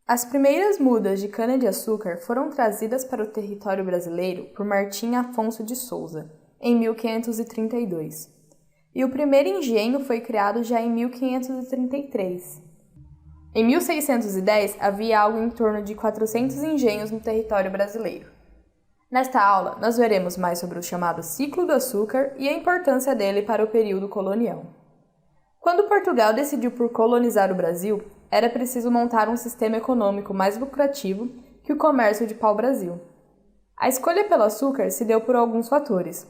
As primeiras mudas de cana-de-açúcar foram trazidas para o território brasileiro por Martim Afonso de Souza, em 1532, e o primeiro engenho foi criado já em 1533. Em 1610, havia algo em torno de 400 engenhos no território brasileiro. Nesta aula, nós veremos mais sobre o chamado ciclo do açúcar e a importância dele para o período colonial. Quando Portugal decidiu por colonizar o Brasil, era preciso montar um sistema econômico mais lucrativo que o comércio de pau-brasil. A escolha pelo açúcar se deu por alguns fatores.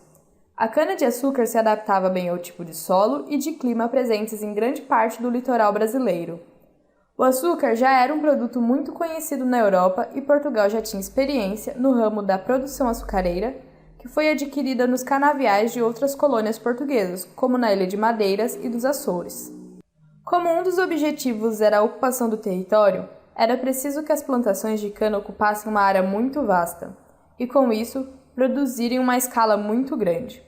A cana-de-açúcar se adaptava bem ao tipo de solo e de clima presentes em grande parte do litoral brasileiro. O açúcar já era um produto muito conhecido na Europa e Portugal já tinha experiência no ramo da produção açucareira, que foi adquirida nos canaviais de outras colônias portuguesas, como na Ilha de Madeiras e dos Açores. Como um dos objetivos era a ocupação do território, era preciso que as plantações de cana ocupassem uma área muito vasta, e com isso, produzirem uma escala muito grande.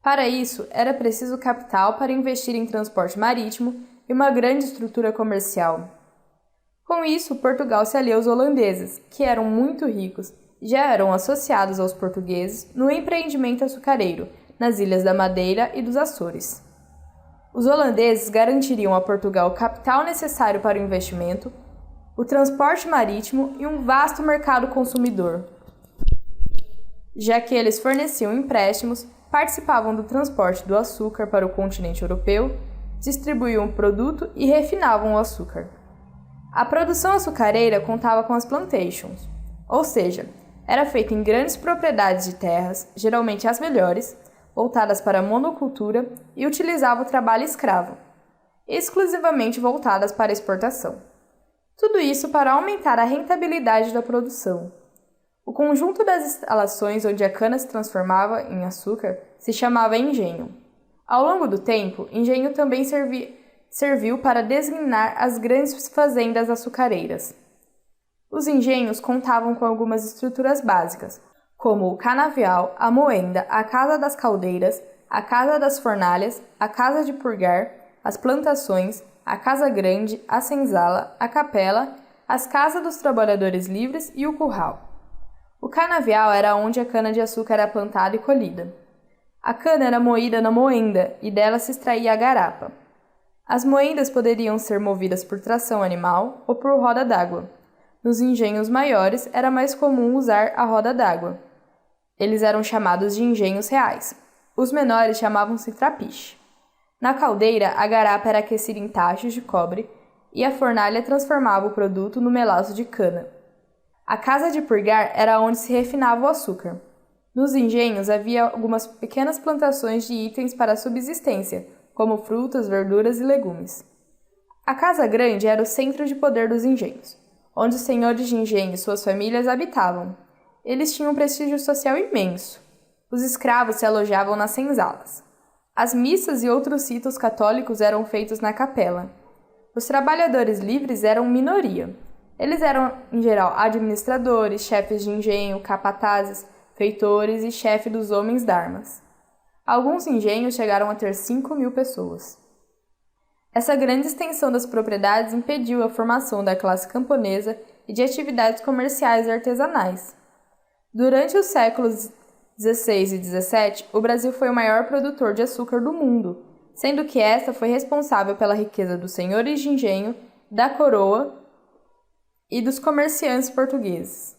Para isso, era preciso capital para investir em transporte marítimo e uma grande estrutura comercial. Com isso, Portugal se aliou aos holandeses, que eram muito ricos e já eram associados aos portugueses no empreendimento açucareiro, nas Ilhas da Madeira e dos Açores. Os holandeses garantiriam a Portugal o capital necessário para o investimento, o transporte marítimo e um vasto mercado consumidor, já que eles forneciam empréstimos, participavam do transporte do açúcar para o continente europeu, distribuíam o produto e refinavam o açúcar. A produção açucareira contava com as plantations, ou seja, era feita em grandes propriedades de terras, geralmente as melhores, voltadas para a monocultura e utilizava o trabalho escravo, exclusivamente voltadas para a exportação. Tudo isso para aumentar a rentabilidade da produção. O conjunto das instalações onde a cana se transformava em açúcar se chamava engenho. Ao longo do tempo, engenho também serviu para designar as grandes fazendas açucareiras. Os engenhos contavam com algumas estruturas básicas, como o canavial, a moenda, a casa das caldeiras, a casa das fornalhas, a casa de purgar, as plantações, a casa grande, a senzala, a capela, as casas dos trabalhadores livres e o curral. O canavial era onde a cana-de-açúcar era plantada e colhida. A cana era moída na moenda e dela se extraía a garapa. As moendas poderiam ser movidas por tração animal ou por roda d'água. Nos engenhos maiores era mais comum usar a roda d'água. Eles eram chamados de engenhos reais. Os menores chamavam-se trapiche. Na caldeira, a garapa era aquecida em tachos de cobre e a fornalha transformava o produto no melaço de cana. A casa de purgar era onde se refinava o açúcar. Nos engenhos havia algumas pequenas plantações de itens para a subsistência, como frutas, verduras e legumes. A casa grande era o centro de poder dos engenhos, onde os senhores de engenho e suas famílias habitavam. Eles tinham um prestígio social imenso. Os escravos se alojavam nas senzalas. As missas e outros ritos católicos eram feitos na capela. Os trabalhadores livres eram minoria. Eles eram, em geral, administradores, chefes de engenho, capatazes, feitores e chefe dos homens d'armas. Alguns engenhos chegaram a ter 5.000 pessoas. Essa grande extensão das propriedades impediu a formação da classe camponesa e de atividades comerciais e artesanais. Durante os séculos XVI e XVII, o Brasil foi o maior produtor de açúcar do mundo, sendo que esta foi responsável pela riqueza dos senhores de engenho, da coroa e dos comerciantes portugueses.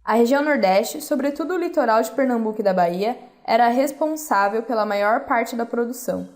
A região Nordeste, sobretudo o litoral de Pernambuco e da Bahia, era responsável pela maior parte da produção.